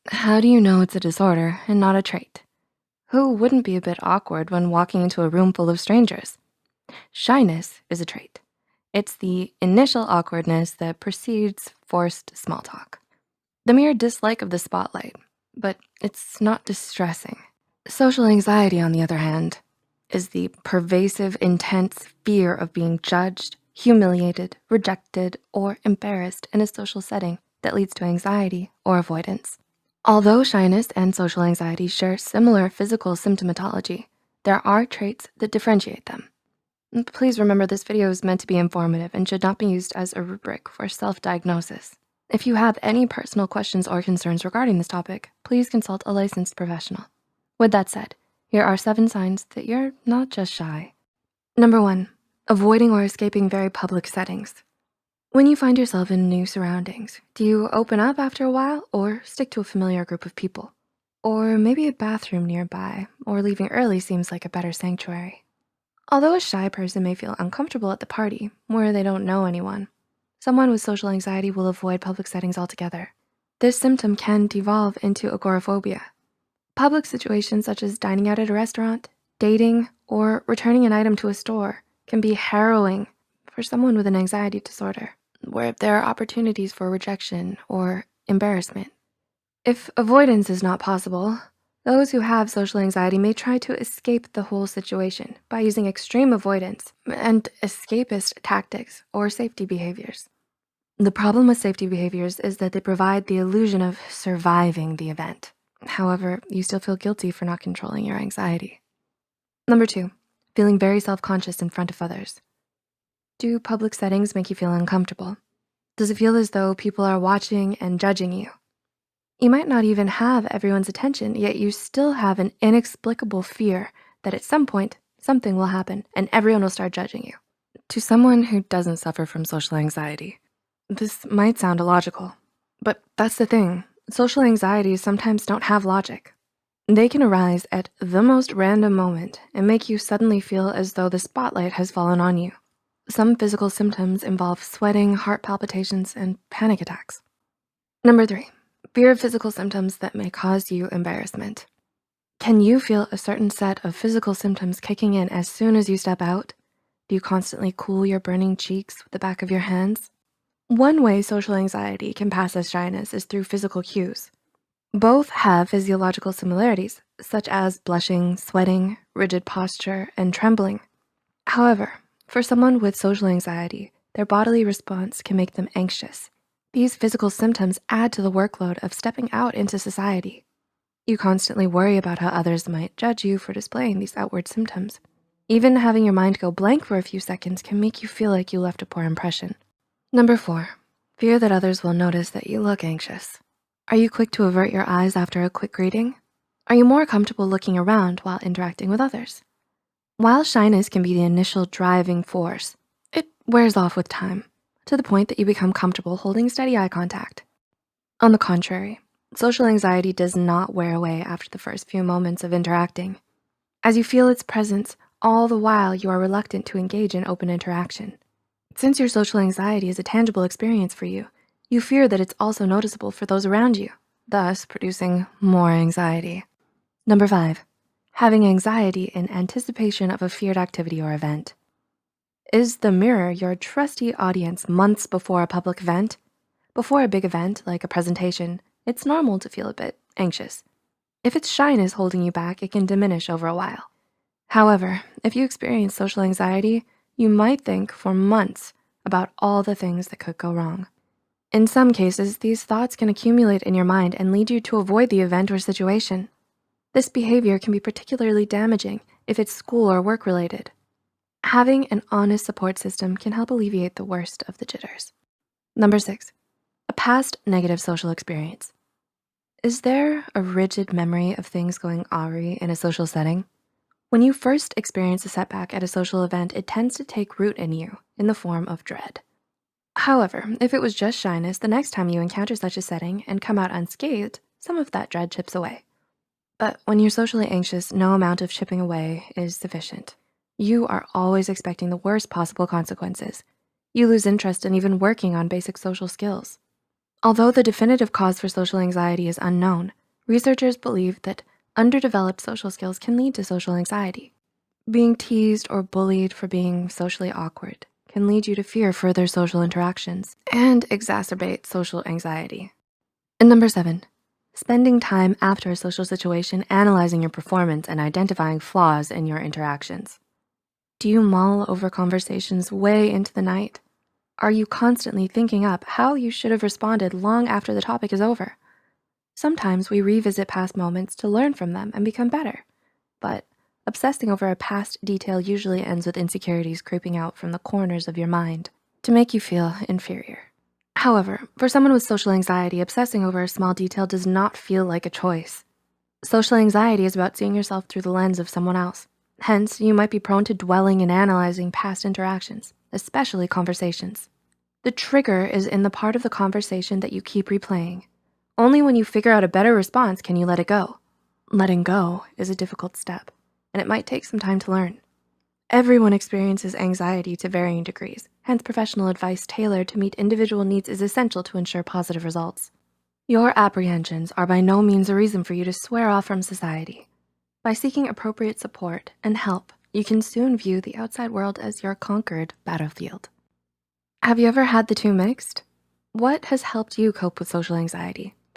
How do you know it's a disorder and not a trait? Who wouldn't be a bit awkward when walking into a room full of strangers? Shyness is a trait. It's the initial awkwardness that precedes forced small talk. The mere dislike of the spotlight, but it's not distressing. Social anxiety, on the other hand, is the pervasive, intense fear of being judged, humiliated, rejected, or embarrassed in a social setting that leads to anxiety or avoidance. Although shyness and social anxiety share similar physical symptomatology, there are traits that differentiate them. And please remember this video is meant to be informative and should not be used as a rubric for self-diagnosis. If you have any personal questions or concerns regarding this topic, please consult a licensed professional. With that said, here are 7 signs that you're not just shy. Number 1, avoiding or escaping very public settings. When you find yourself in new surroundings, do you open up after a while or stick to a familiar group of people? Or maybe a bathroom nearby, or leaving early seems like a better sanctuary. Although a shy person may feel uncomfortable at the party where they don't know anyone, someone with social anxiety will avoid public settings altogether. This symptom can devolve into agoraphobia. Public situations such as dining out at a restaurant, dating, or returning an item to a store can be harrowing for someone with an anxiety disorder, where there are opportunities for rejection or embarrassment. If avoidance is not possible, those who have social anxiety may try to escape the whole situation by using extreme avoidance and escapist tactics or safety behaviors. The problem with safety behaviors is that they provide the illusion of surviving the event. However, you still feel guilty for not controlling your anxiety. Number 2, feeling very self-conscious in front of others. Do public settings make you feel uncomfortable? Does it feel as though people are watching and judging you? You might not even have everyone's attention, yet you still have an inexplicable fear that at some point, something will happen and everyone will start judging you. To someone who doesn't suffer from social anxiety, this might sound illogical, but that's the thing. Social anxieties sometimes don't have logic. They can arise at the most random moment and make you suddenly feel as though the spotlight has fallen on you. Some physical symptoms involve sweating, heart palpitations, and panic attacks. Number 3, fear of physical symptoms that may cause you embarrassment. Can you feel a certain set of physical symptoms kicking in as soon as you step out? Do you constantly cool your burning cheeks with the back of your hands? One way social anxiety can pass as shyness is through physical cues. Both have physiological similarities, such as blushing, sweating, rigid posture, and trembling. However, for someone with social anxiety, their bodily response can make them anxious. These physical symptoms add to the workload of stepping out into society. You constantly worry about how others might judge you for displaying these outward symptoms. Even having your mind go blank for a few seconds can make you feel like you left a poor impression. Number 4, fear that others will notice that you look anxious. Are you quick to avert your eyes after a quick greeting? Are you more comfortable looking around while interacting with others? While shyness can be the initial driving force, it wears off with time to the point that you become comfortable holding steady eye contact. On the contrary, social anxiety does not wear away after the first few moments of interacting. As you feel its presence, all the while you are reluctant to engage in open interaction. Since your social anxiety is a tangible experience for you, you fear that it's also noticeable for those around you, thus producing more anxiety. Number 5, having anxiety in anticipation of a feared activity or event. Is the mirror your trusty audience months before a public event? Before a big event like a presentation, it's normal to feel a bit anxious. If it's shyness holding you back, it can diminish over a while. However, if you experience social anxiety, you might think for months about all the things that could go wrong. In some cases, these thoughts can accumulate in your mind and lead you to avoid the event or situation. This behavior can be particularly damaging if it's school or work related. Having an honest support system can help alleviate the worst of the jitters. Number 6, a past negative social experience. Is there a rigid memory of things going awry in a social setting? When you first experience a setback at a social event, it tends to take root in you in the form of dread. However, if it was just shyness, the next time you encounter such a setting and come out unscathed, some of that dread chips away. But when you're socially anxious, no amount of chipping away is sufficient. You are always expecting the worst possible consequences. You lose interest in even working on basic social skills. Although the definitive cause for social anxiety is unknown, Researchers believe that underdeveloped social skills can lead to social anxiety. Being teased or bullied for being socially awkward can lead you to fear further social interactions and exacerbate social anxiety. And number 7, spending time after a social situation analyzing your performance and identifying flaws in your interactions. Do you mull over conversations way into the night? Are you constantly thinking up how you should have responded long after the topic is over? Sometimes we revisit past moments to learn from them and become better, but obsessing over a past detail usually ends with insecurities creeping out from the corners of your mind to make you feel inferior. However, for someone with social anxiety, obsessing over a small detail does not feel like a choice. Social anxiety is about seeing yourself through the lens of someone else. Hence, you might be prone to dwelling and analyzing past interactions, especially conversations. The trigger is in the part of the conversation that you keep replaying. Only when you figure out a better response can you let it go. Letting go is a difficult step, and it might take some time to learn. Everyone experiences anxiety to varying degrees, hence professional advice tailored to meet individual needs is essential to ensure positive results. Your apprehensions are by no means a reason for you to swear off from society. By seeking appropriate support and help, you can soon view the outside world as your conquered battlefield. Have you ever had the two mixed? What has helped you cope with social anxiety?